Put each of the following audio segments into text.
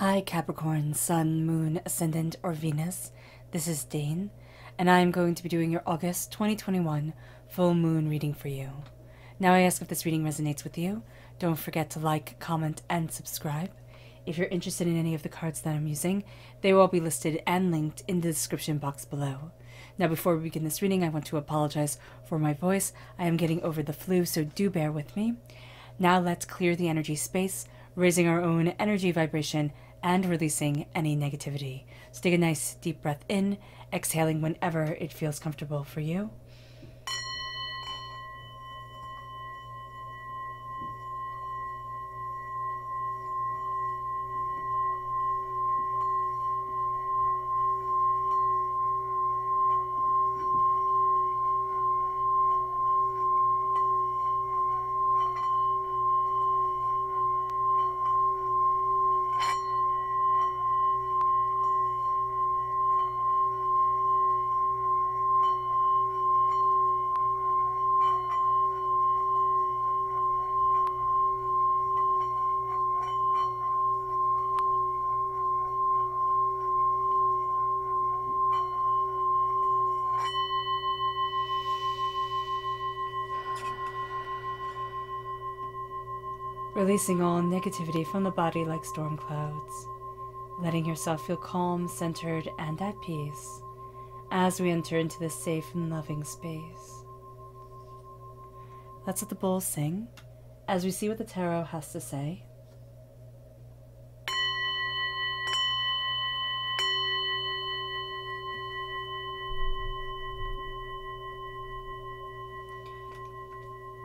Hi Capricorn, Sun, Moon, Ascendant, or Venus. This is Dane, and I am going to be doing your August 2021 full moon reading for you. Now I ask if this reading resonates with you. Don't forget to like, comment, and subscribe. If you're interested in any of the cards that I'm using, they will be listed and linked in the description box below. Now before we begin this reading, I want to apologize for my voice. I am getting over the flu, so do bear with me. Now let's clear the energy space, raising our own energy vibration and releasing any negativity. So take a nice deep breath in, exhaling whenever it feels comfortable for you. Releasing all negativity from the body like storm clouds. Letting yourself feel calm, centered, and at peace as we enter into this safe and loving space. Let's let the bowl sing as we see what the tarot has to say.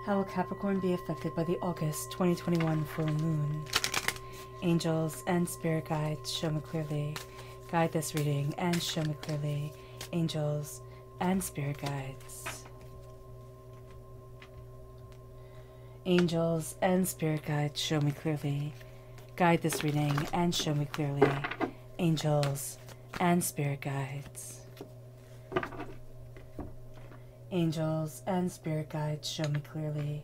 How will Capricorn be affected by the August 2021 full moon? Angels and spirit guides, show me clearly. Guide this reading and show me clearly. Angels and spirit guides. Angels and spirit guides, show me clearly. Guide this reading and show me clearly. Angels and spirit guides. Angels and spirit guides, show me clearly.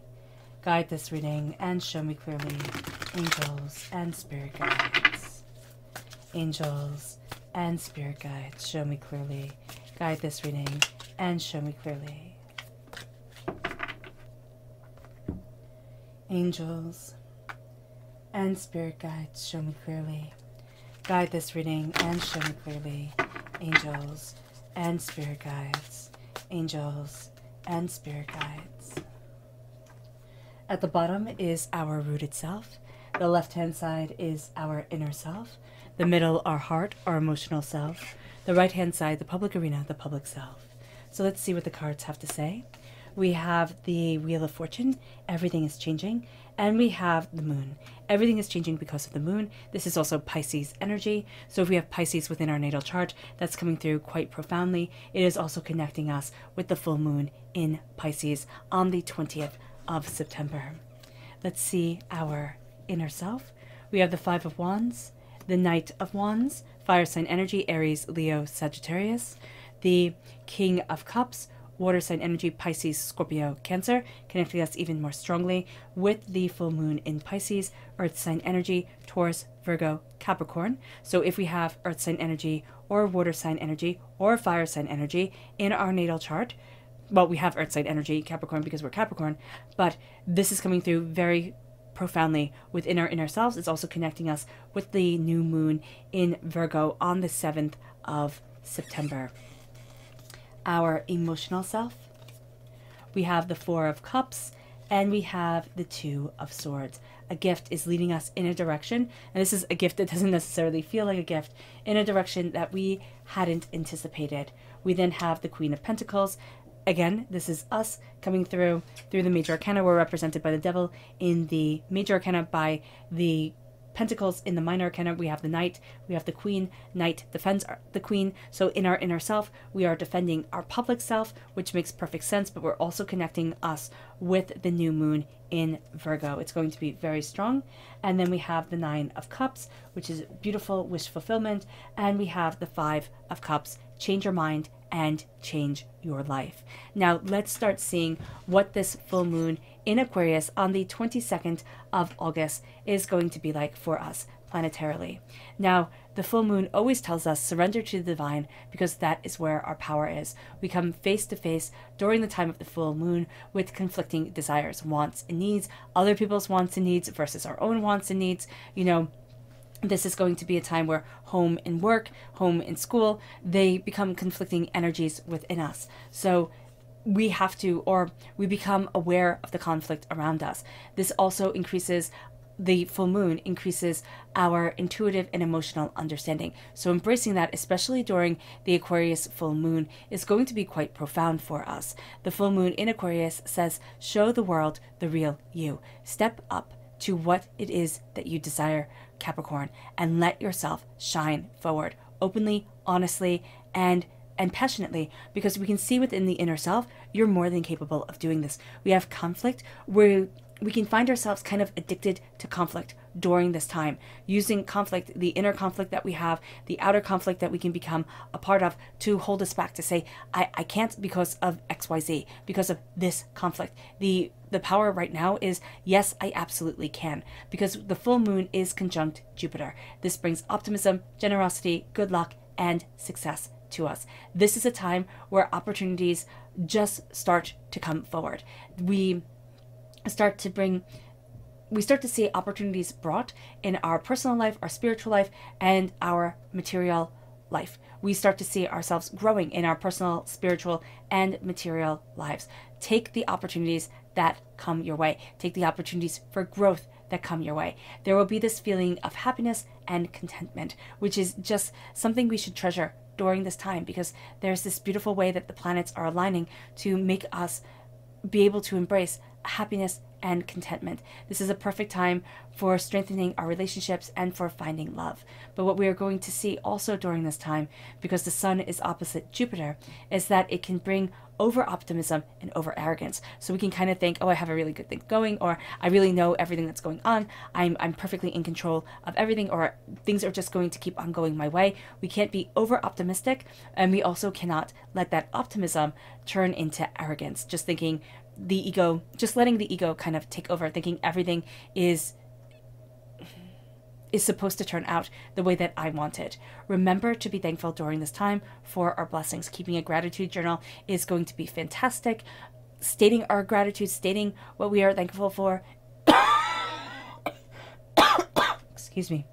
Guide this reading and show me clearly. Angels and spirit guides. Angels and spirit guides, show me clearly. Guide this reading and show me clearly. Angels and spirit guides, show me clearly. Guide this reading and show me clearly. Angels and spirit guides. Angels and spirit guides. At the bottom is our rooted self. The left-hand side is our inner self. The middle, our heart, our emotional self. The right-hand side, the public arena, the public self. So let's see what the cards have to say. We have the Wheel of Fortune, everything is changing, and we have the moon. Everything is changing because of the moon. This is also Pisces energy. So if we have Pisces within our natal chart, that's coming through quite profoundly. It is also connecting us with the full moon in Pisces on the 20th of September. Let's see our inner self. We have the Five of Wands, the Knight of Wands, fire sign energy, Aries, Leo, Sagittarius, the King of Cups, water sign energy, Pisces, Scorpio, Cancer, connecting us even more strongly with the full moon in Pisces, earth sign energy, Taurus, Virgo, Capricorn. So if we have earth sign energy or water sign energy or fire sign energy in our natal chart, well, we have earth sign energy, Capricorn, because we're Capricorn, but this is coming through very profoundly within our inner selves. It's also connecting us with the new moon in Virgo on the 7th of September. Our emotional self, we have the Four of Cups, and we have the Two of Swords. A gift is leading us in a direction, and this is a gift that doesn't necessarily feel like a gift, in a direction that we hadn't anticipated. We then have the Queen of Pentacles. Again, this is us coming through the major arcana. We're represented by the Devil in the major arcana, by the Pentacles in the minor arcana. We have the Knight, we have the Queen. Knight defends the Queen. So in our inner self, we are defending our public self, which makes perfect sense, but we're also connecting us with the new moon in Virgo. It's going to be very strong. And then we have the Nine of Cups, which is beautiful wish fulfillment. And we have the Five of Cups, change your mind and change your life. Now let's start seeing what this full moon in Aquarius on the 22nd of August is going to be like for us. planetarily. Now, the full moon always tells us surrender to the divine, because that is where our power is. We come face to face during the time of the full moon with conflicting desires, wants and needs, other people's wants and needs versus our own wants and needs. You know, this is going to be a time where home and work, home and school, they become conflicting energies within us. So we have to, or we become aware of the conflict around us. This also increases, the full moon increases our intuitive and emotional understanding. So embracing that, especially during the Aquarius full moon, is going to be quite profound for us. The full moon in Aquarius says, show the world the real you. Step up to what it is that you desire, Capricorn, and let yourself shine forward openly, honestly, and passionately, because we can see within the inner self, you're more than capable of doing this. We have conflict where we can find ourselves kind of addicted to conflict during this time, using conflict, the inner conflict that we have, the outer conflict that we can become a part of, to hold us back, to say, I can't because of XYZ, because of this conflict. The power right now is, yes, I absolutely can, because the full moon is conjunct Jupiter. This brings optimism, generosity, good luck, and success to us. This is a time where opportunities just start to come forward. We start to see opportunities brought in our personal life, our spiritual life, and our material life. We start to see ourselves growing in our personal, spiritual, and material lives. Take the opportunities that come your way. Take the opportunities for growth that come your way. There will be this feeling of happiness and contentment, which is just something we should treasure during this time, because there's this beautiful way that the planets are aligning to make us be able to embrace happiness and contentment. This is a perfect time for strengthening our relationships and for finding love. But what we are going to see also during this time, because the sun is opposite Jupiter, is that it can bring over optimism and over arrogance. So we can kind of think, oh, I have a really good thing going, or I really know everything that's going on. I'm perfectly in control of everything, or things are just going to keep on going my way. We can't be over optimistic, and we also cannot let that optimism turn into arrogance, just thinking the ego, just letting the ego kind of take over, thinking everything is supposed to turn out the way that I want it. Remember to be thankful during this time for our blessings. Keeping a gratitude journal is going to be fantastic. Stating our gratitude, stating what we are thankful for, excuse me,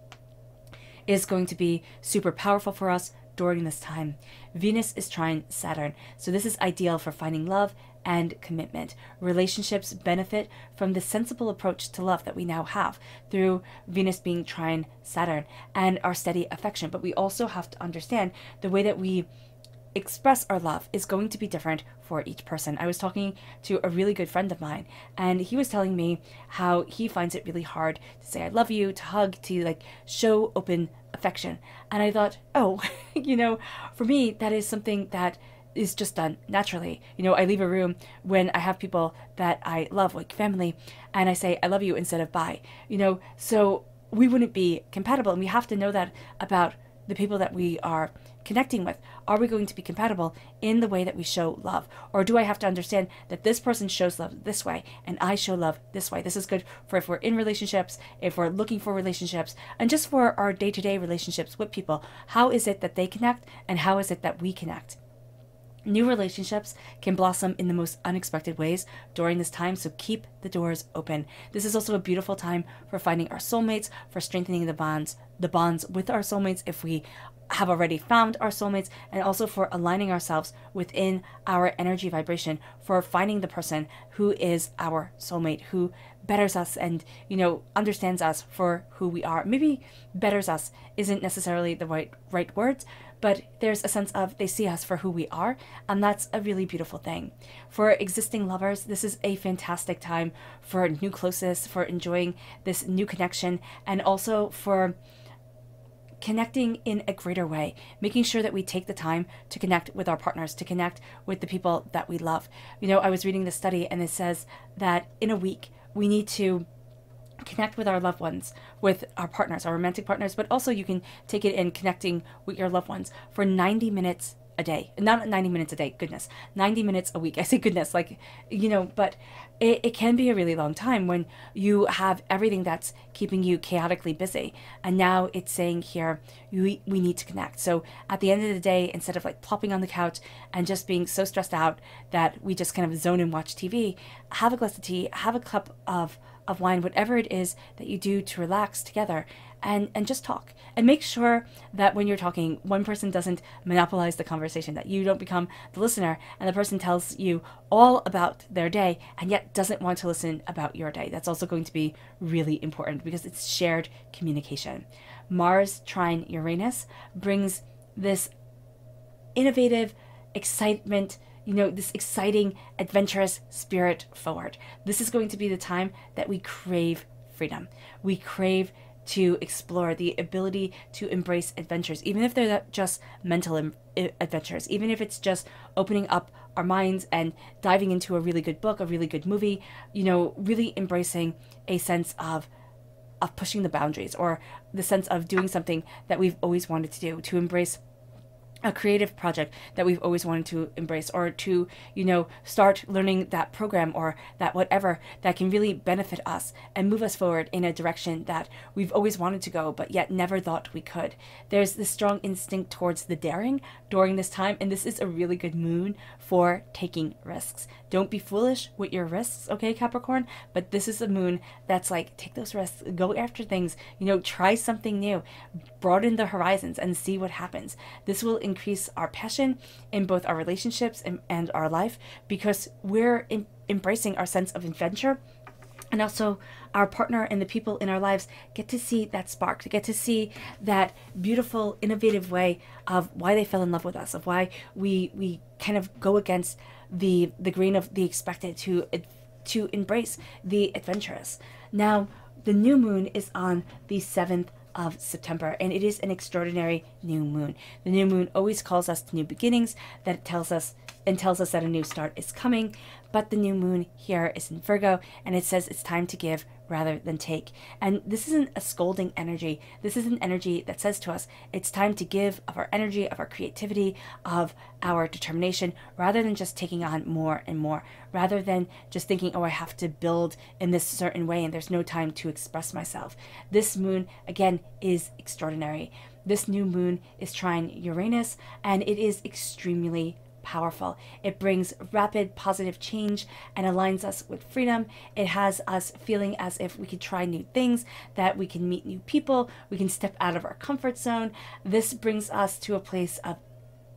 is going to be super powerful for us during this time. Venus is trine Saturn, so this is ideal for finding love and commitment. Relationships benefit from the sensible approach to love that we now have through Venus being trine Saturn and our steady affection. But we also have to understand the way that we express our love is going to be different for each person. I was talking to a really good friend of mine, and he was telling me how he finds it really hard to say I love you, to hug, to like show open affection. And I thought, oh, you know, for me, that is something that is just done naturally. You know, I leave a room when I have people that I love, like family, and I say I love you instead of bye. You know, so we wouldn't be compatible, and we have to know that about the people that we are connecting with. Are we going to be compatible in the way that we show love? Or do I have to understand that this person shows love this way and I show love this way? This is good for if we're in relationships, if we're looking for relationships, and just for our day-to-day relationships with people. How is it that they connect, and how is it that we connect? New relationships can blossom in the most unexpected ways during this time, so keep the doors open. This is also a beautiful time for finding our soulmates, for strengthening the bonds with our soulmates if we have already found our soulmates, and also for aligning ourselves within our energy vibration, for finding the person who is our soulmate, who betters us and, you know, understands us for who we are. Maybe betters us isn't necessarily the right words, but there's a sense of they see us for who we are, and that's a really beautiful thing. For existing lovers, this is a fantastic time for new closeness, for enjoying this new connection, and also for connecting in a greater way, making sure that we take the time to connect with our partners, to connect with the people that we love. You know, I was reading this study, and it says that in a week, we need to connect with our loved ones, with our partners, our romantic partners, but also you can take it in connecting with your loved ones for 90 minutes a day, not 90 minutes a day, goodness, 90 minutes a week. I say goodness, like, you know, but it can be a really long time when you have everything that's keeping you chaotically busy. And now it's saying here, we need to connect. So at the end of the day, instead of like plopping on the couch and just being so stressed out that we just kind of zone and watch TV, have a glass of tea, have a cup of wine, whatever it is that you do to relax together, and just talk. And make sure that when you're talking, one person doesn't monopolize the conversation, that you don't become the listener and the person tells you all about their day and yet doesn't want to listen about your day. That's also going to be really important because it's shared communication. Mars trine Uranus brings this innovative excitement, you know, this exciting, adventurous spirit forward. This is going to be the time that we crave freedom. We crave to explore, the ability to embrace adventures, even if they're not just mental adventures, even if it's just opening up our minds and diving into a really good book, a really good movie, you know, really embracing a sense of pushing the boundaries, or the sense of doing something that we've always wanted to do, to embrace a creative project that we've always wanted to embrace, or to, you know, start learning that program or that whatever that can really benefit us and move us forward in a direction that we've always wanted to go, but yet never thought we could. There's this strong instinct towards the daring during this time, and this is a really good moon for taking risks. Don't be foolish with your risks, okay, Capricorn? But this is a moon that's like, take those risks, go after things, you know, try something new, broaden the horizons and see what happens. This will increase our passion in both our relationships and our life, because we're embracing our sense of adventure. And also our partner and the people in our lives get to see that spark, to get to see that beautiful, innovative way of why they fell in love with us, of why we kind of go against the grain of the expected, to embrace the adventurous. Now, the new moon is on the 7th of September, and it is an extraordinary new moon. The new moon always calls us to new beginnings, that it tells us that a new start is coming. But the new moon here is in Virgo, and it says it's time to give rather than take. And this isn't a scolding energy. This is an energy that says to us, it's time to give of our energy, of our creativity, of our determination, rather than just taking on more and more, rather than just thinking, oh, I have to build in this certain way and there's no time to express myself. This moon, again, is extraordinary. This new moon is trine Uranus, and it is extremely powerful. It brings rapid positive change and aligns us with freedom. It has us feeling as if we could try new things, that we can meet new people, we can step out of our comfort zone. This brings us to a place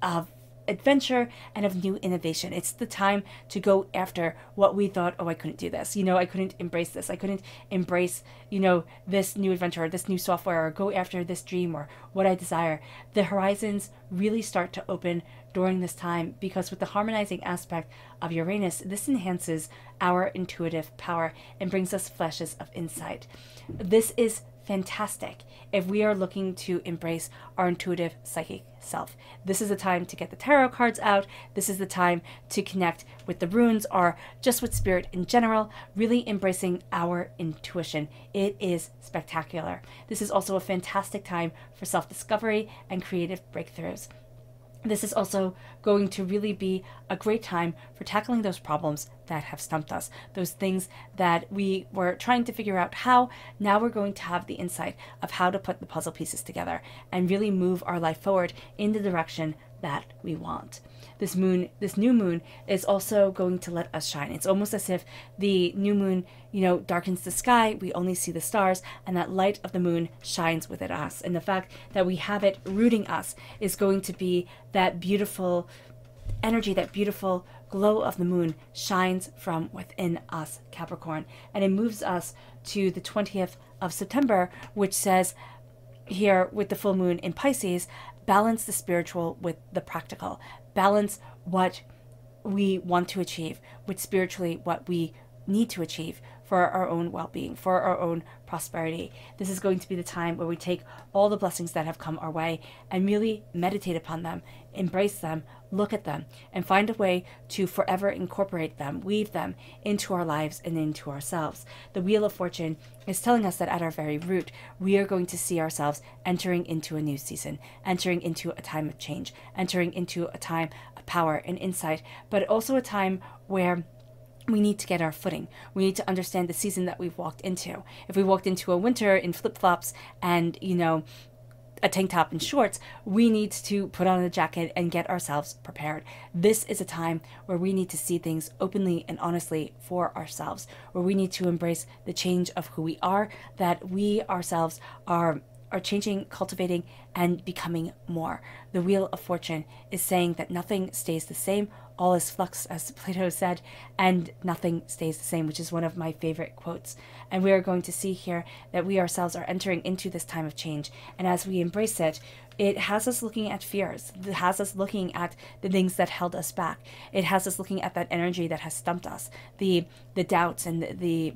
of adventure and of new innovation. It's the time to go after what we thought, oh, I couldn't do this. You know, I couldn't embrace this. I couldn't embrace, you know, this new adventure, or this new software, or go after this dream or what I desire. The horizons really start to open during this time, because with the harmonizing aspect of Uranus, this enhances our intuitive power and brings us flashes of insight. This is fantastic if we are looking to embrace our intuitive psychic self. This is the time to get the tarot cards out. This is the time to connect with the runes, or just with spirit in general, really embracing our intuition. It is spectacular. This is also a fantastic time for self-discovery and creative breakthroughs. This is also going to really be a great time for tackling those problems that have stumped us, those things that we were trying to figure out how. Now we're going to have the insight of how to put the puzzle pieces together and really move our life forward in the direction that we want. This new moon is also going to let us shine. It's almost as if the new moon, you know, darkens the sky, we only see the stars, and that light of the moon shines within us. And the fact that we have it rooting us is going to be that beautiful energy, that beautiful glow of the moon shines from within us, Capricorn. And it moves us to the 20th of September, which says here with the full moon in Pisces, balance the spiritual with the practical. Balance what we want to achieve with spiritually what we need to achieve for our own well-being, for our own prosperity. This is going to be the time where we take all the blessings that have come our way and really meditate upon them, embrace them, look at them, and find a way to forever incorporate them, weave them into our lives and into ourselves. The Wheel of Fortune is telling us that at our very root, we are going to see ourselves entering into a new season, entering into a time of change, entering into a time of power and insight, but also a time where we need to get our footing. We need to understand the season that we've walked into. If we walked into a winter in flip-flops and, a tank top and shorts, we need to put on a jacket and get ourselves prepared. This is a time where we need to see things openly and honestly for ourselves, where we need to embrace the change of who we are, that we ourselves are changing, cultivating, and becoming more. The Wheel of Fortune is saying that nothing stays the same, all is flux, as Plato said, and nothing stays the same, which is one of my favorite quotes. And we are going to see here that we ourselves are entering into this time of change. And as we embrace it, it has us looking at fears. It has us looking at the things that held us back. It has us looking at that energy that has stumped us, the doubts and the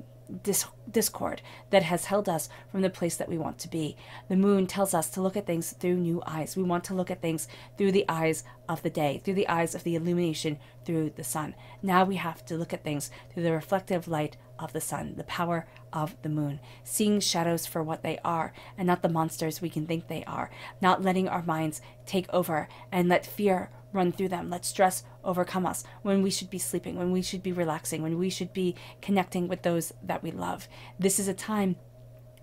discord that has held us from the place that we want to be. The moon tells us to look at things through new eyes. We want to look at things through the eyes of the day, through the eyes of the illumination through the sun. Now we have to look at things through the reflective light of the sun, the power of the moon, seeing shadows for what they are and not the monsters we can think they are, not letting our minds take over and let fear run through them, let stress overcome us when we should be sleeping, when we should be relaxing, when we should be connecting with those that we love. This is a time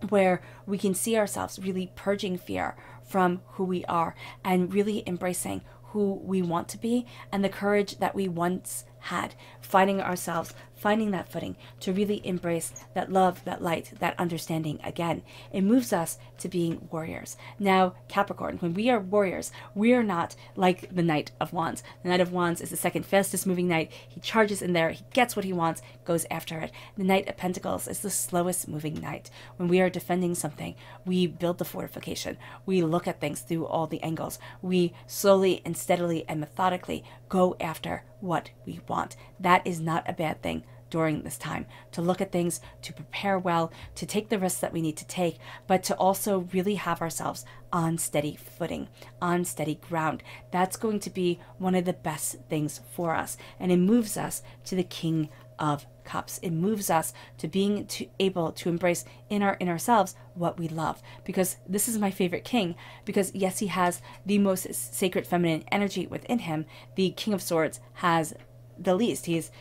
where we can see ourselves really purging fear from who we are and really embracing who we want to be and the courage that we once had, finding ourselves, finding that footing to really embrace that love, that light, that understanding again. It moves us to being warriors. Now, Capricorn, when we are warriors, we are not like the Knight of Wands. The Knight of Wands is the second fastest moving knight. He charges in there, he gets what he wants, goes after it. The Knight of Pentacles is the slowest moving knight. When we are defending something, we build the fortification. We look at things through all the angles. We slowly and steadily and methodically go after what we want. That is not a bad thing during this time, to look at things, to prepare well, to take the risks that we need to take, but to also really have ourselves on steady footing, on steady ground. That's going to be one of the best things for us. And it moves us to the King of Cups. It moves us to being able to embrace in our inner selves what we love. Because this is my favorite king, because yes, he has the most sacred feminine energy within him. The King of Swords has the least. He's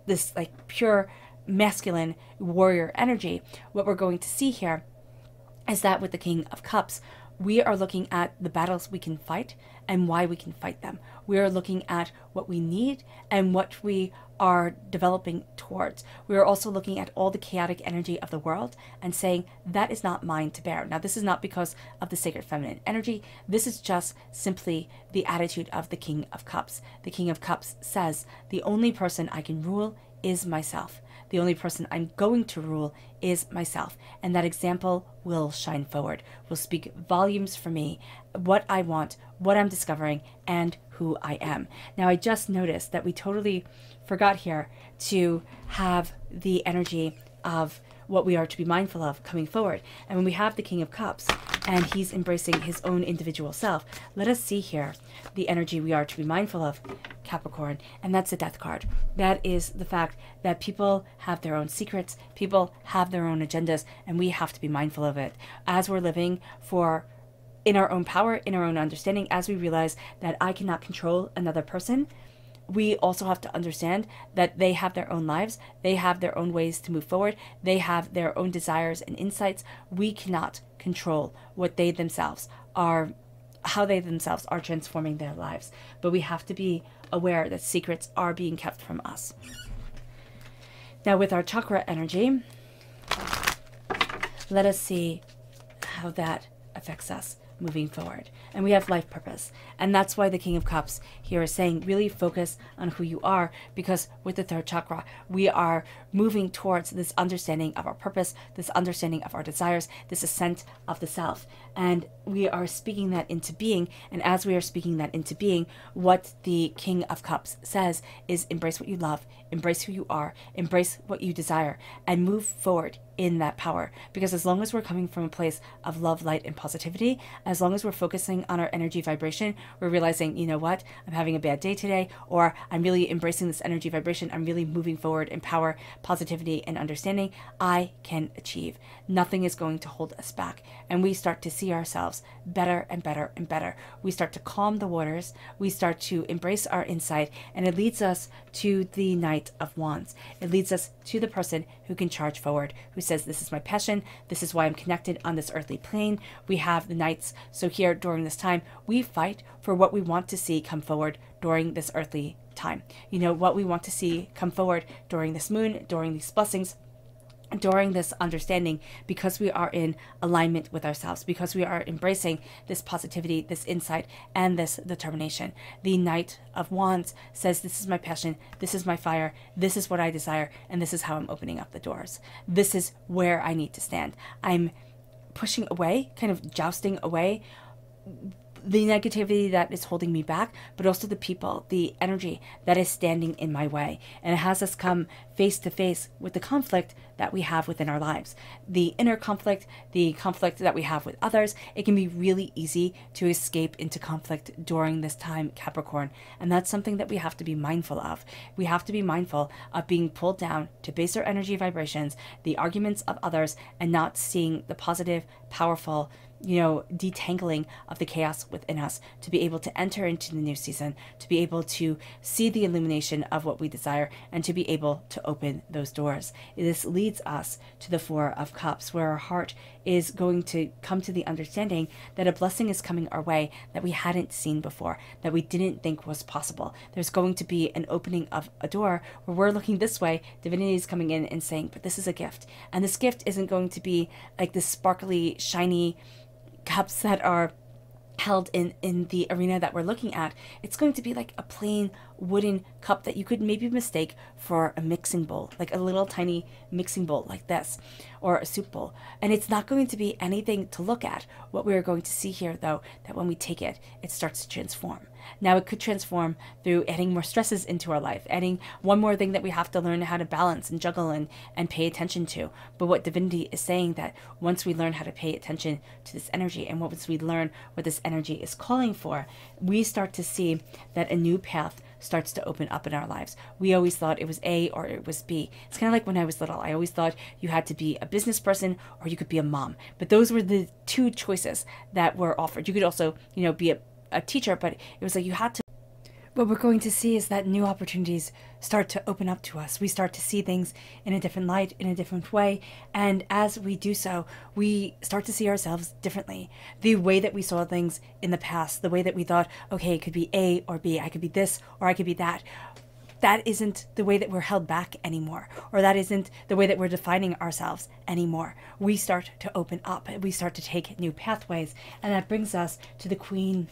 this pure masculine warrior energy. What we're going to see here is that with the King of Cups, we are looking at the battles we can fight and why we can fight them. We are looking at what we need and what we are developing towards. We are also looking at all the chaotic energy of the world and saying, that is not mine to bear. Now, this is not because of the sacred feminine energy. This is just simply the attitude of the King of Cups. The King of Cups says, the only person I can rule is myself. The only person I'm going to rule is myself. And that example will shine forward, will speak volumes for me, what I want, what I'm discovering, and who I am. Now, I just noticed that we totally forgot here to have the energy of what we are to be mindful of coming forward. And when we have the King of Cups and he's embracing his own individual self, let us see here the energy we are to be mindful of, Capricorn, and that's the Death card. That is the fact that people have their own secrets, people have their own agendas, and we have to be mindful of it as we're living in our own power, in our own understanding, as we realize that I cannot control another person. We also have to understand that they have their own lives. They have their own ways to move forward. They have their own desires and insights. We cannot control what they themselves are, how they themselves are transforming their lives. But we have to be aware that secrets are being kept from us. Now, with our chakra energy, let us see how that affects us moving forward. And we have life purpose. And that's why the King of Cups here is saying really focus on who you are, because with the third chakra, we are moving towards this understanding of our purpose, this understanding of our desires, this ascent of the self. And we are speaking that into being. And as we are speaking that into being, what the King of Cups says is embrace what you love, embrace who you are, embrace what you desire, and move forward in that power. Because as long as we're coming from a place of love, light, and positivity, as long as we're focusing on our energy vibration, we're realizing, you know what, I'm having a bad day today, or I'm really embracing this energy vibration, I'm really moving forward in power, positivity, and understanding, I can achieve. Nothing is going to hold us back. And we start to see ourselves better and better and better. We start to calm the waters, we start to embrace our insight, and it leads us to the Knight of Wands. It leads us to the person who can charge forward, who says, this is my passion, this is why I'm connected on this earthly plane. We have the Knights. So here during this time, we fight for what we want to see come forward during this earthly time. You know, what we want to see come forward during this moon, during these blessings, during this understanding, because we are in alignment with ourselves, because we are embracing this positivity, this insight, and this determination. The Knight of Wands says, this is my passion, this is my fire, this is what I desire, and this is how I'm opening up the doors. This is where I need to stand. I'm pushing away, kind of jousting away the negativity that is holding me back, but also the people, the energy that is standing in my way. And it has us come face to face with the conflict that we have within our lives. The inner conflict, the conflict that we have with others. It can be really easy to escape into conflict during this time, Capricorn. And that's something that we have to be mindful of. We have to be mindful of being pulled down to baser energy vibrations, the arguments of others, and not seeing the positive, powerful, you know, detangling of the chaos within us, to be able to enter into the new season, to be able to see the illumination of what we desire, and to be able to open those doors. This leads us to the Four of Cups, where our heart is going to come to the understanding that a blessing is coming our way that we hadn't seen before, that we didn't think was possible. There's going to be an opening of a door where we're looking this way, divinity is coming in and saying, but this is a gift. And this gift isn't going to be like this sparkly, shiny cups that are held in the arena that we're looking at. It's going to be like a plain wooden cup that you could maybe mistake for a mixing bowl, like a little tiny mixing bowl like this, or a soup bowl. And it's not going to be anything to look at. What we're going to see here, though, that when we take it, it starts to transform. Now, it could transform through adding more stresses into our life, adding one more thing that we have to learn how to balance and juggle and pay attention to. But what divinity is saying, that once we learn how to pay attention to this energy, and once we learn what this energy is calling for, we start to see that a new path starts to open up in our lives. We always thought it was A or it was B. It's kind of like when I was little. I always thought you had to be a business person or you could be a mom. But those were the two choices that were offered. You could also, you know, be a teacher, but it was like you had to. What we're going to see is that new opportunities start to open up to us. We start to see things in a different light, in a different way. And as we do so, we start to see ourselves differently. The way that we saw things in the past, the way that we thought, okay, it could be A or B, I could be this or I could be that. That isn't the way that we're held back anymore, or that isn't the way that we're defining ourselves anymore. We start to open up, we start to take new pathways, and that brings us to the Queen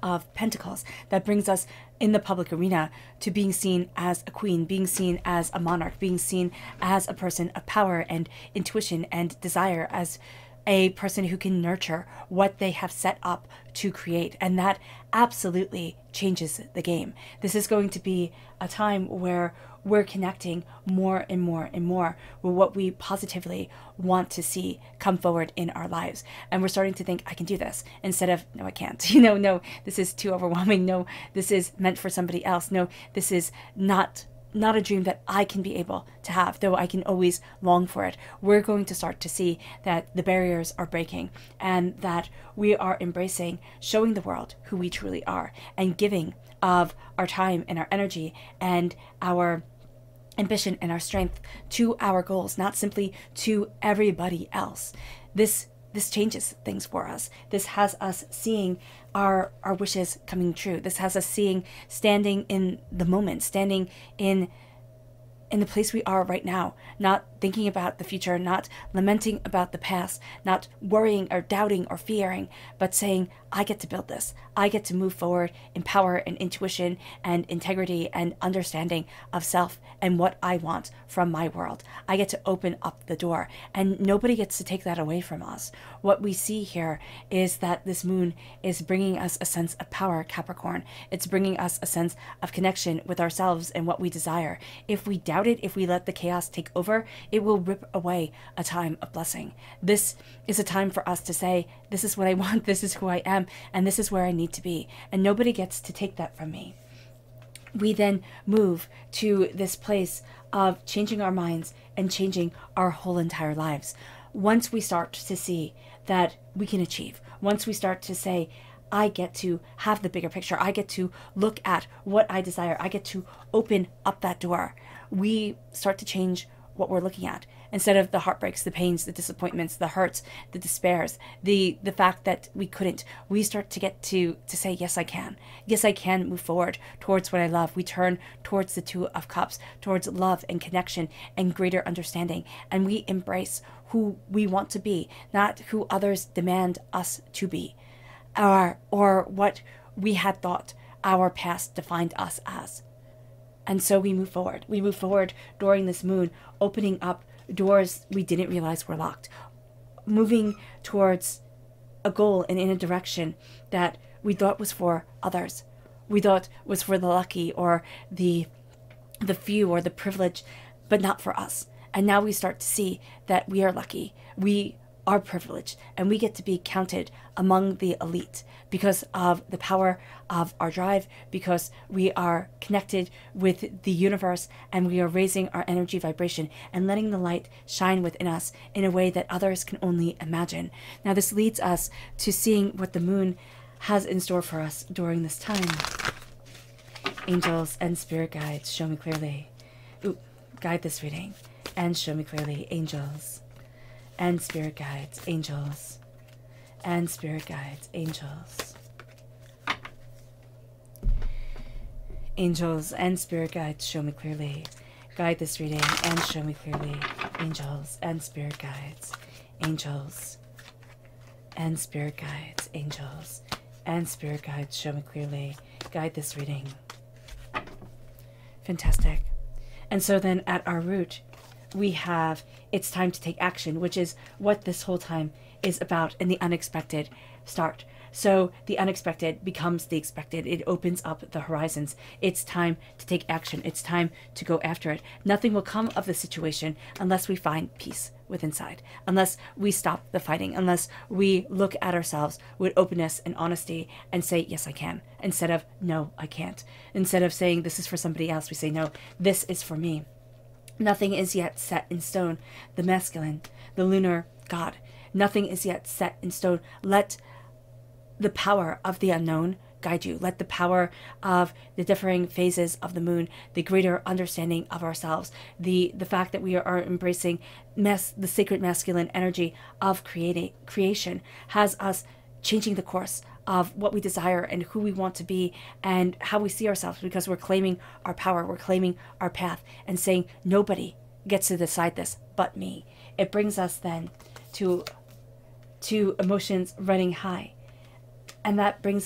of Pentacles. That brings us in the public arena to being seen as a queen, being seen as a monarch, being seen as a person of power and intuition and desire, as a person who can nurture what they have set up to create. And that absolutely changes the game. This is going to be a time where we're connecting more and more and more with what we positively want to see come forward in our lives. And we're starting to think, I can do this, instead of, no, I can't. You know, no, this is too overwhelming. No, this is meant for somebody else. No, this is not a dream that I can be able to have, though I can always long for it. We're going to start to see that the barriers are breaking, and that we are embracing, showing the world who we truly are, and giving of our time and our energy and our ambition and our strength to our goals, not simply to everybody else. This changes things for us. This has us seeing our wishes coming true. This has us standing in the moment, standing in the place we are right now, not thinking about the future, not lamenting about the past, not worrying or doubting or fearing, but saying, I get to build this. I get to move forward in power and intuition and integrity and understanding of self and what I want from my world. I get to open up the door, and nobody gets to take that away from us. What we see here is that this moon is bringing us a sense of power, Capricorn. It's bringing us a sense of connection with ourselves and what we desire. If we doubt it, if we let the chaos take over, it will rip away a time of blessing. This is a time for us to say, this is what I want, this is who I am, and this is where I need to be. And nobody gets to take that from me. We then move to this place of changing our minds and changing our whole entire lives. Once we start to see that we can achieve, once we start to say, I get to have the bigger picture, I get to look at what I desire, I get to open up that door, we start to change what we're looking at. Instead of the heartbreaks, the pains, the disappointments, the hurts, the despairs, the fact that we couldn't, we start to get to say, yes, I can. Yes, I can move forward towards what I love. We turn towards the Two of Cups, towards love and connection and greater understanding. And we embrace who we want to be, not who others demand us to be, or what we had thought our past defined us as. And so we move forward. We move forward during this moon, opening up doors we didn't realize were locked, moving towards a goal and in a direction that we thought was for others. We thought was for the lucky or the few or the privileged, but not for us. And now we start to see that we are lucky. We are privileged, and we get to be counted among the elite because of the power of our drive, because we are connected with the universe, and we are raising our energy vibration and letting the light shine within us in a way that others can only imagine. Now, this leads us to seeing what the moon has in store for us during this time. Angels and spirit guides, show me clearly. Guide this reading and show me clearly. Angels and spirit guides, angels and spirit guides, angels. Angels and spirit guides, show me clearly. Guide this reading and show me clearly. Angels and spirit guides, angels and spirit guides, angels and spirit guides, show me clearly. Guide this reading. Fantastic. And so then at our root, we have it's time to take action, which is what this whole time is about, and the unexpected start. So the unexpected becomes the expected. It opens up the horizons. It's time to take action. It's time to go after it. Nothing will come of the situation unless we find peace within inside, unless we stop the fighting, unless we look at ourselves with openness and honesty and say, yes, I can, instead of, no, I can't. Instead of saying, this is for somebody else, we say, no, this is for me. Nothing is yet set in stone. The masculine, the lunar god, nothing is yet set in stone. Let the power of the unknown guide you. Let the power of the differing phases of the moon, the greater understanding of ourselves, the fact that we are embracing the sacred masculine energy of creation has us changing the course of what we desire and who we want to be and how we see ourselves, because we're claiming our power, we're claiming our path and saying nobody gets to decide this but me. It brings us then to emotions running high, and that brings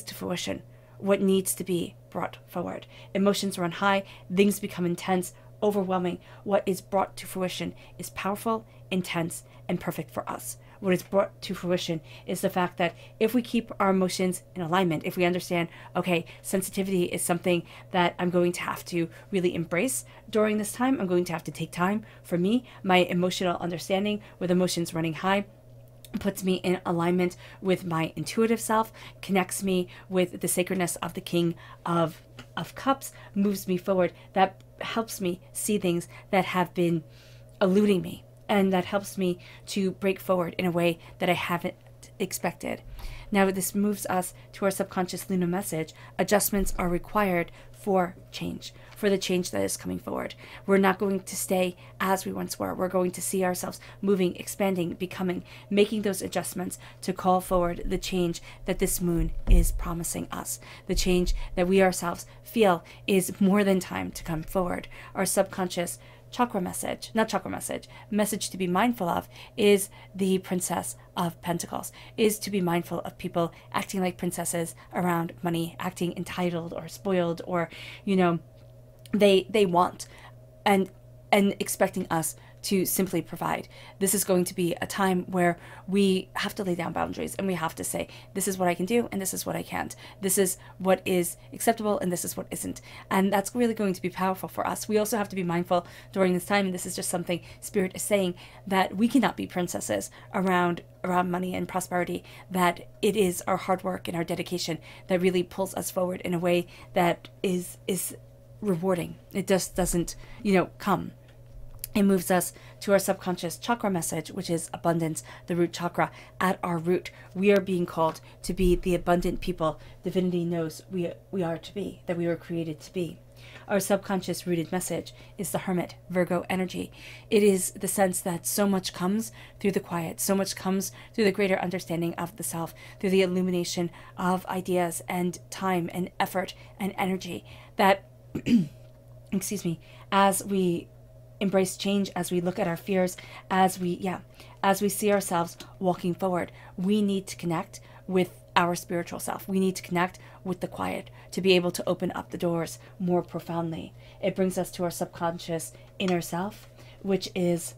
to fruition what needs to be brought forward. Emotions run high, things become intense, overwhelming. What is brought to fruition is powerful, intense, and perfect for us. What is brought to fruition is the fact that if we keep our emotions in alignment, if we understand, okay, sensitivity is something that I'm going to have to really embrace during this time. I'm going to have to take time for me. My emotional understanding with emotions running high puts me in alignment with my intuitive self, connects me with the sacredness of the King of Cups, moves me forward. That helps me see things that have been eluding me, and that helps me to break forward in a way that I haven't expected. Now this moves us to our subconscious lunar message. Adjustments are required for change, for the change that is coming forward. We're not going to stay as we once were. We're going to see ourselves moving, expanding, becoming, making those adjustments to call forward the change that this moon is promising us, the change that we ourselves feel is more than time to come forward. Our subconscious chakra message, not chakra message to be mindful of is the Princess of Pentacles, is to be mindful of people acting like princesses around money, acting entitled or spoiled, or, you know, they want and expecting us to simply provide. This is going to be a time where we have to lay down boundaries and we have to say, this is what I can do and this is what I can't. This is what is acceptable and this is what isn't. And that's really going to be powerful for us. We also have to be mindful during this time, and this is just something Spirit is saying, that we cannot be princesses around money and prosperity, that it is our hard work and our dedication that really pulls us forward in a way that is rewarding. It just doesn't, you know, come. It moves us to our subconscious chakra message, which is abundance, the root chakra. At our root, we are being called to be the abundant people divinity knows we are to be, that we were created to be. Our subconscious rooted message is the Hermit, Virgo energy. It is the sense that so much comes through the quiet, so much comes through the greater understanding of the self, through the illumination of ideas and time and effort and energy, that, excuse me, as we embrace change, as we look at our fears, as we see ourselves walking forward, we need to connect with our spiritual self. We need to connect with the quiet to be able to open up the doors more profoundly. It brings us to our subconscious inner self, which is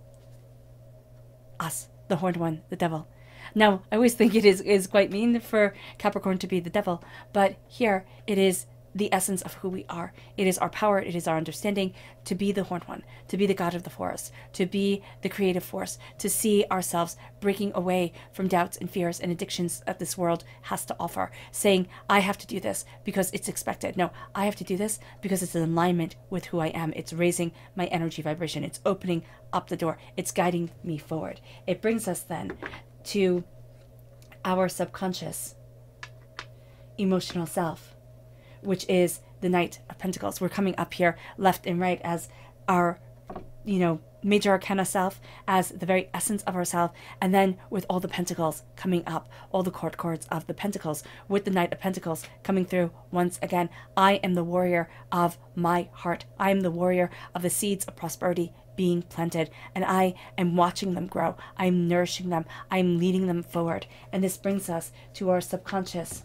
us, the horned one, the devil. Now, I always think it is quite mean for Capricorn to be the devil, but here it is the essence of who we are. It is our power, it is our understanding to be the horned one, to be the god of the forest, to be the creative force, to see ourselves breaking away from doubts and fears and addictions that this world has to offer, saying, I have to do this because it's expected. No, I have to do this because it's in alignment with who I am. It's raising my energy vibration. It's opening up the door. It's guiding me forward. It brings us then to our subconscious emotional self, which is the Knight of Pentacles. We're coming up here left and right as our, you know, major arcana self, as the very essence of ourself, and then with all the pentacles coming up, all the court cards of the pentacles, with the Knight of Pentacles coming through once again. I am the warrior of my heart. I am the warrior of the seeds of prosperity being planted, and I am watching them grow. I'm nourishing them. I'm leading them forward. And this brings us to our subconscious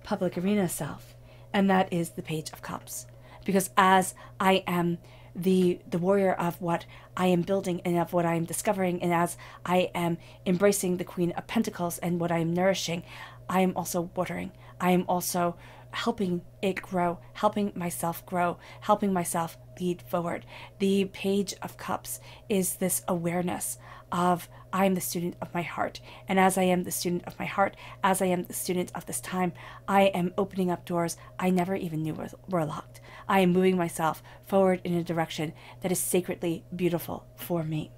public arena self, and that is the Page of Cups. Because as I am the warrior of what I am building and of what I am discovering, and as I am embracing the Queen of Pentacles and what I am nourishing, I am also watering. I am also helping it grow, helping myself grow, helping myself lead forward. The Page of Cups is this awareness of I am the student of my heart. And as I am the student of my heart, as I am the student of this time, I am opening up doors I never even knew were locked. I am moving myself forward in a direction that is sacredly beautiful for me.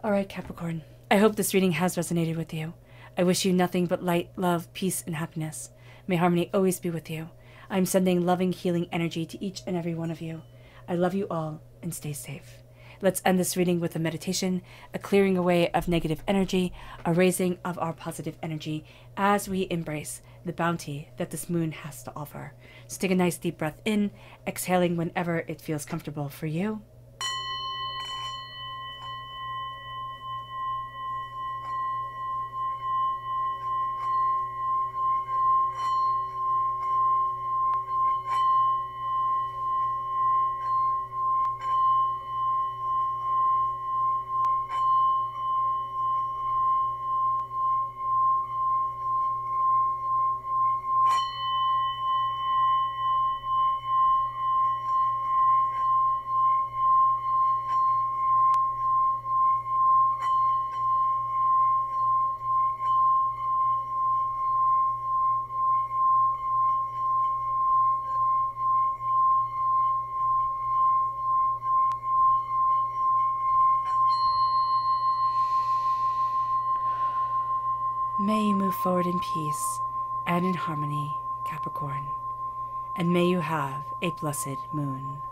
All right, Capricorn, I hope this reading has resonated with you. I wish you nothing but light, love, peace, and happiness. May harmony always be with you. I'm sending loving, healing energy to each and every one of you. I love you all, and stay safe. Let's end this reading with a meditation, a clearing away of negative energy, a raising of our positive energy as we embrace the bounty that this moon has to offer. So take a nice deep breath in, exhaling whenever it feels comfortable for you. May you move forward in peace and in harmony, Capricorn. And may you have a blessed moon.